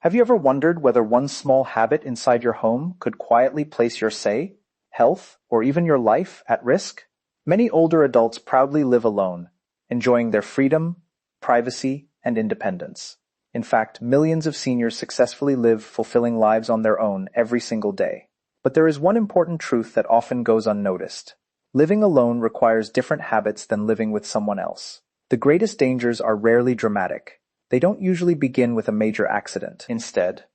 Have you ever wondered whether one small habit inside your home could quietly place your health, or even your life at risk? Many older adults proudly live alone, enjoying their freedom, privacy, and independence. In fact, millions of seniors successfully live fulfilling lives on their own every single day. But there is one important truth that often goes unnoticed. Living alone requires different habits than living with someone else. The greatest dangers are rarely dramatic. They don't usually begin with a major accident. Instead,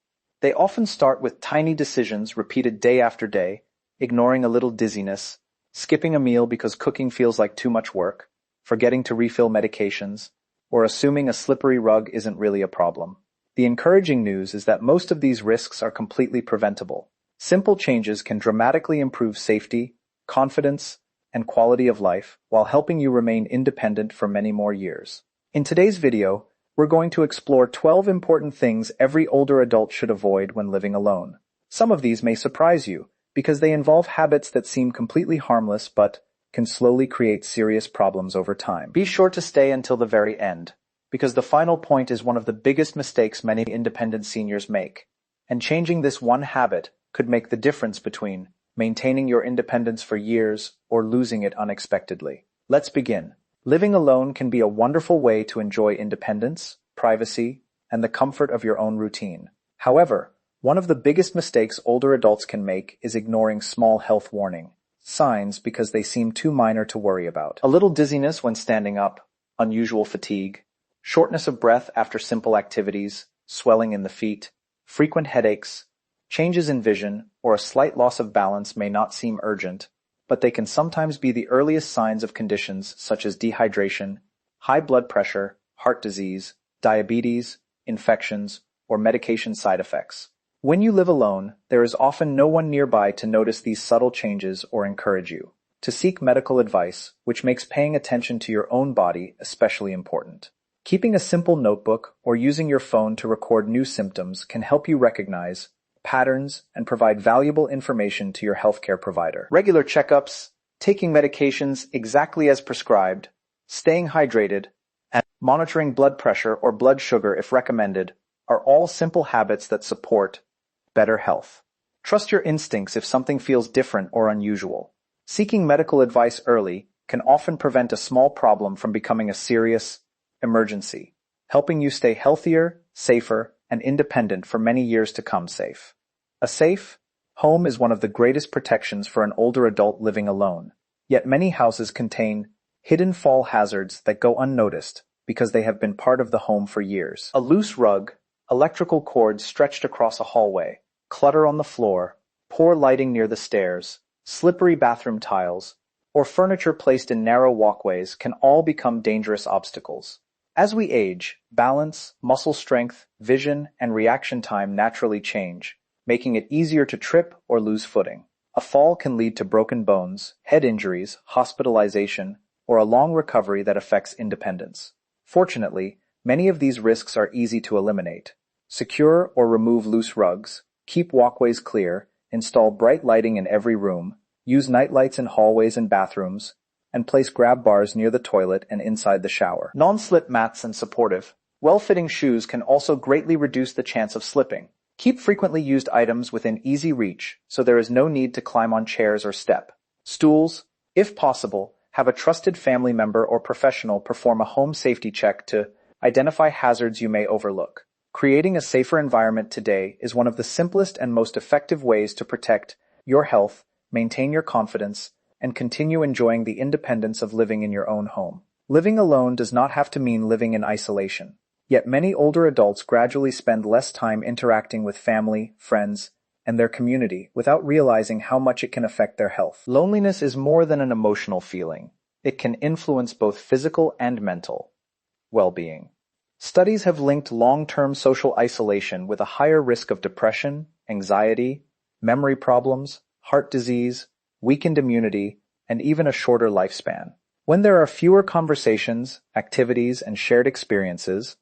they often start with tiny decisions repeated day after day, ignoring a little dizziness, skipping a meal because cooking feels like too much work, forgetting to refill medications, or assuming a slippery rug isn't really a problem. The encouraging news is that most of these risks are completely preventable. Simple changes can dramatically improve safety, confidence, and quality of life while helping you remain independent for many more years. In today's video, we're going to explore 12 important things every older adult should avoid when living alone. Some of these may surprise you because they involve habits that seem completely harmless but can slowly create serious problems over time. Be sure to stay until the very end, because the final point is one of the biggest mistakes many independent seniors make, and changing this one habit could make the difference between maintaining your independence for years or losing it unexpectedly. Let's begin. Living alone can be a wonderful way to enjoy independence, privacy, and the comfort of your own routine. However, one of the biggest mistakes older adults can make is ignoring small health warning signs because they seem too minor to worry about. A little dizziness when standing up, unusual fatigue, shortness of breath after simple activities, swelling in the feet, frequent headaches, changes in vision, or a slight loss of balance may not seem urgent, but they can sometimes be the earliest signs of conditions such as dehydration, high blood pressure, heart disease, diabetes, infections, or medication side effects. When you live alone, there is often no one nearby to notice these subtle changes or encourage you to seek medical advice, which makes paying attention to your own body especially important. Keeping a simple notebook or using your phone to record new symptoms can help you recognize patterns and provide valuable information to your healthcare provider. Regular checkups, taking medications exactly as prescribed, staying hydrated, and monitoring blood pressure or blood sugar if recommended are all simple habits that support better health. Trust your instincts if something feels different or unusual. Seeking medical advice early can often prevent a small problem from becoming a serious emergency, helping you stay healthier, safer, and independent for many years to come. A safe home is one of the greatest protections for an older adult living alone. Yet many houses contain hidden fall hazards that go unnoticed because they have been part of the home for years. A loose rug, electrical cords stretched across a hallway, clutter on the floor, poor lighting near the stairs, slippery bathroom tiles, or furniture placed in narrow walkways can all become dangerous obstacles. As we age, balance, muscle strength, vision, and reaction time naturally change, making it easier to trip or lose footing. A fall can lead to broken bones, head injuries, hospitalization, or a long recovery that affects independence. Fortunately, many of these risks are easy to eliminate. Secure or remove loose rugs, keep walkways clear, install bright lighting in every room, use nightlights in hallways and bathrooms, and place grab bars near the toilet and inside the shower. Non-slip mats and supportive, well-fitting shoes can also greatly reduce the chance of slipping. Keep frequently used items within easy reach so there is no need to climb on chairs or step. Stools, if possible, have a trusted family member or professional perform a home safety check to identify hazards you may overlook. Creating a safer environment today is one of the simplest and most effective ways to protect your health, maintain your confidence, and continue enjoying the independence of living in your own home. Living alone does not have to mean living in isolation. Yet many older adults gradually spend less time interacting with family, friends, and their community without realizing how much it can affect their health. Loneliness is more than an emotional feeling. It can influence both physical and mental well-being. Studies have linked long-term social isolation with a higher risk of depression, anxiety, memory problems, heart disease, weakened immunity, and even a shorter lifespan. When there are fewer conversations, activities, and shared experiences,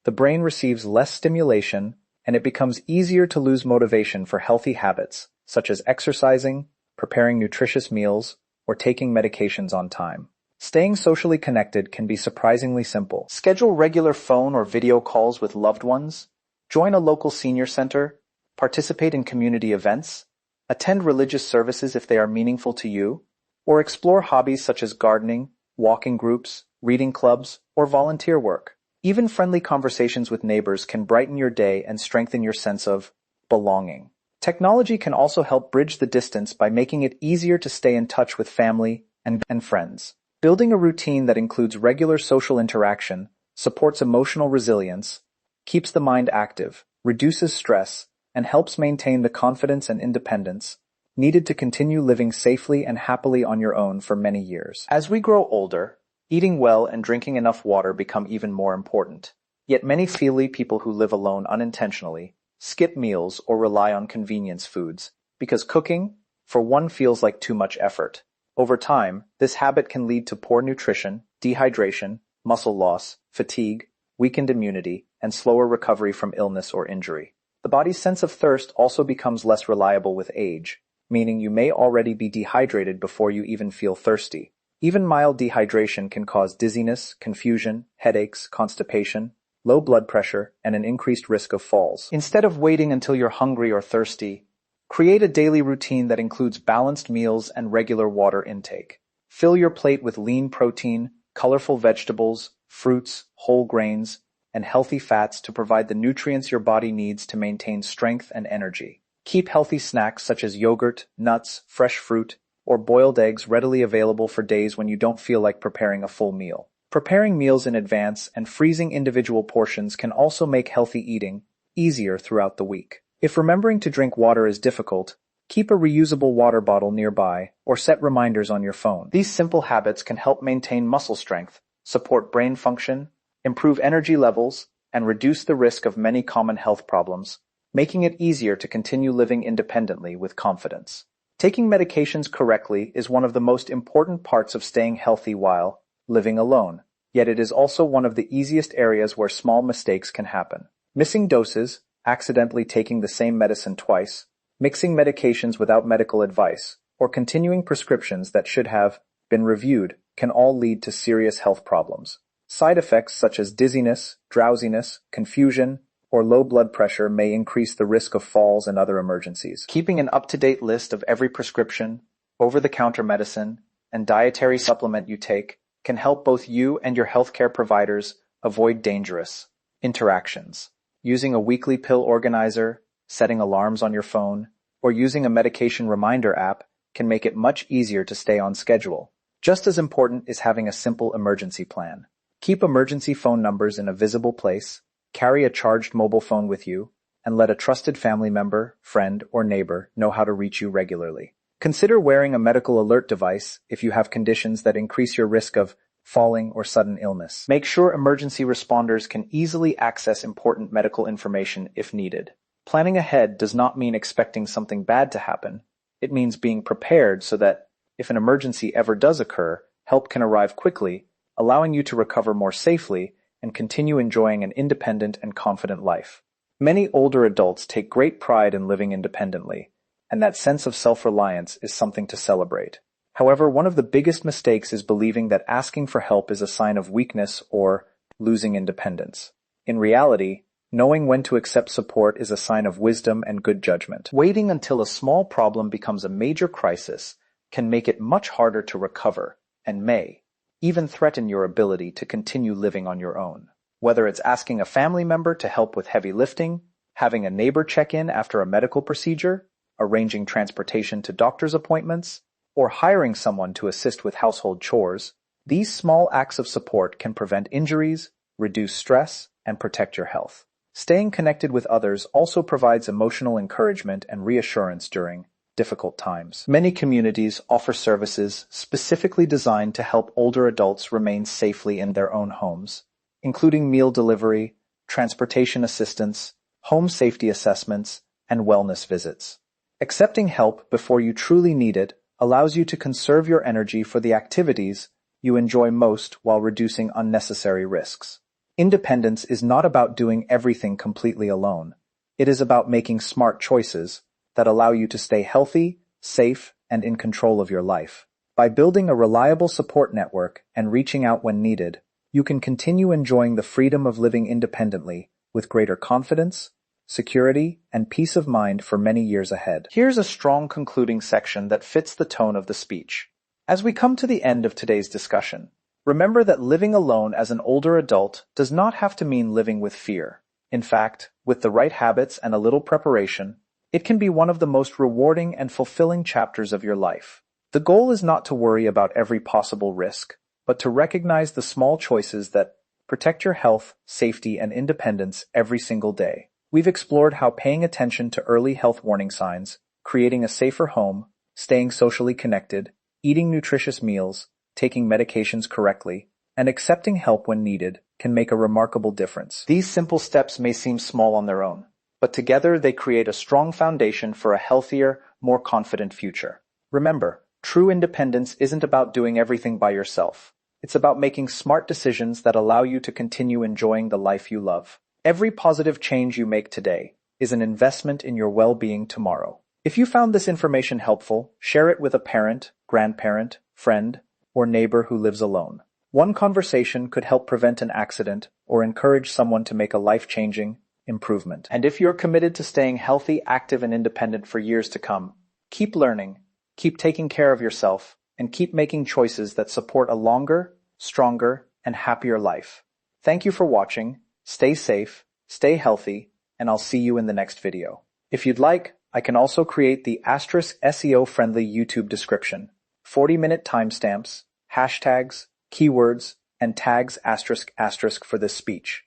the brain receives less stimulation, and it becomes easier to lose motivation for healthy habits, such as exercising, preparing nutritious meals, or taking medications on time. Staying socially connected can be surprisingly simple. Schedule regular phone or video calls with loved ones, Join a local senior center, participate in community events, attend religious services if they are meaningful to you, or explore hobbies such as gardening, walking groups, reading clubs, or volunteer work. Even friendly conversations with neighbors can brighten your day and strengthen your sense of belonging. Technology can also help bridge the distance by making it easier to stay in touch with family and friends. Building a routine that includes regular social interaction, supports emotional resilience, keeps the mind active, reduces stress, and helps maintain the confidence and independence needed to continue living safely and happily on your own for many years. As we grow older, eating well and drinking enough water become even more important. Yet many people who live alone unintentionally skip meals or rely on convenience foods because cooking, for one, feels like too much effort. Over time, this habit can lead to poor nutrition, dehydration, muscle loss, fatigue, weakened immunity, and slower recovery from illness or injury. The body's sense of thirst also becomes less reliable with age, meaning you may already be dehydrated before you even feel thirsty. Even mild dehydration can cause dizziness, confusion, headaches, constipation, low blood pressure, and an increased risk of falls. Instead of waiting until you're hungry or thirsty, create a daily routine that includes balanced meals and regular water intake. Fill your plate with lean protein, colorful vegetables, fruits, whole grains, and healthy fats to provide the nutrients your body needs to maintain strength and energy. Keep healthy snacks such as yogurt, nuts, fresh fruit, or boiled eggs readily available for days when you don't feel like preparing a full meal. Preparing meals in advance and freezing individual portions can also make healthy eating easier throughout the week. If remembering to drink water is difficult, keep a reusable water bottle nearby or set reminders on your phone. These simple habits can help maintain muscle strength, support brain function, improve energy levels, and reduce the risk of many common health problems, making it easier to continue living independently with confidence. Taking medications correctly is one of the most important parts of staying healthy while living alone, yet it is also one of the easiest areas where small mistakes can happen. Missing doses, accidentally taking the same medicine twice, mixing medications without medical advice, or continuing prescriptions that should have been reviewed can all lead to serious health problems. Side effects such as dizziness, drowsiness, confusion, or low blood pressure may increase the risk of falls and other emergencies. Keeping an up-to-date list of every prescription, over-the-counter medicine, and dietary supplement you take can help both you and your healthcare providers avoid dangerous interactions. Using a weekly pill organizer, setting alarms on your phone, or using a medication reminder app can make it much easier to stay on schedule. Just as important is having a simple emergency plan. Keep emergency phone numbers in a visible place, carry a charged mobile phone with you, and let a trusted family member, friend, or neighbor know how to reach you regularly. Consider wearing a medical alert device if you have conditions that increase your risk of falling or sudden illness. Make sure emergency responders can easily access important medical information if needed. Planning ahead does not mean expecting something bad to happen. It means being prepared so that, if an emergency ever does occur, help can arrive quickly, allowing you to recover more safely and continue enjoying an independent and confident life. Many older adults take great pride in living independently, and that sense of self-reliance is something to celebrate. However, one of the biggest mistakes is believing that asking for help is a sign of weakness or losing independence. In reality, knowing when to accept support is a sign of wisdom and good judgment. Waiting until a small problem becomes a major crisis can make it much harder to recover and may even threaten your ability to continue living on your own. Whether it's asking a family member to help with heavy lifting, having a neighbor check in after a medical procedure, arranging transportation to doctor's appointments, or hiring someone to assist with household chores, these small acts of support can prevent injuries, reduce stress, and protect your health. Staying connected with others also provides emotional encouragement and reassurance during difficult times. Many communities offer services specifically designed to help older adults remain safely in their own homes, including meal delivery, transportation assistance, home safety assessments, and wellness visits. Accepting help before you truly need it allows you to conserve your energy for the activities you enjoy most while reducing unnecessary risks. Independence is not about doing everything completely alone. It is about making smart choices that allow you to stay healthy, safe, and in control of your life. By building a reliable support network and reaching out when needed, you can continue enjoying the freedom of living independently with greater confidence, security, and peace of mind for many years ahead. Here's a strong concluding section that fits the tone of the speech. As we come to the end of today's discussion, remember that living alone as an older adult does not have to mean living with fear. In fact, with the right habits and a little preparation, it can be one of the most rewarding and fulfilling chapters of your life. The goal is not to worry about every possible risk, but to recognize the small choices that protect your health, safety, and independence every single day. We've explored how paying attention to early health warning signs, creating a safer home, staying socially connected, eating nutritious meals, taking medications correctly, and accepting help when needed can make a remarkable difference. These simple steps may seem small on their own, but together they create a strong foundation for a healthier, more confident future. Remember, true independence isn't about doing everything by yourself. It's about making smart decisions that allow you to continue enjoying the life you love. Every positive change you make today is an investment in your well-being tomorrow. If you found this information helpful, share it with a parent, grandparent, friend, or neighbor who lives alone. One conversation could help prevent an accident or encourage someone to make a life-changing improvement. And if you're committed to staying healthy, active, and independent for years to come, keep learning, keep taking care of yourself, and keep making choices that support a longer, stronger, and happier life. Thank you for watching. Stay safe, stay healthy, and I'll see you in the next video. If you'd like, I can also create the *SEO-Friendly YouTube description, 40-minute timestamps, hashtags, keywords, and tags ** for this speech.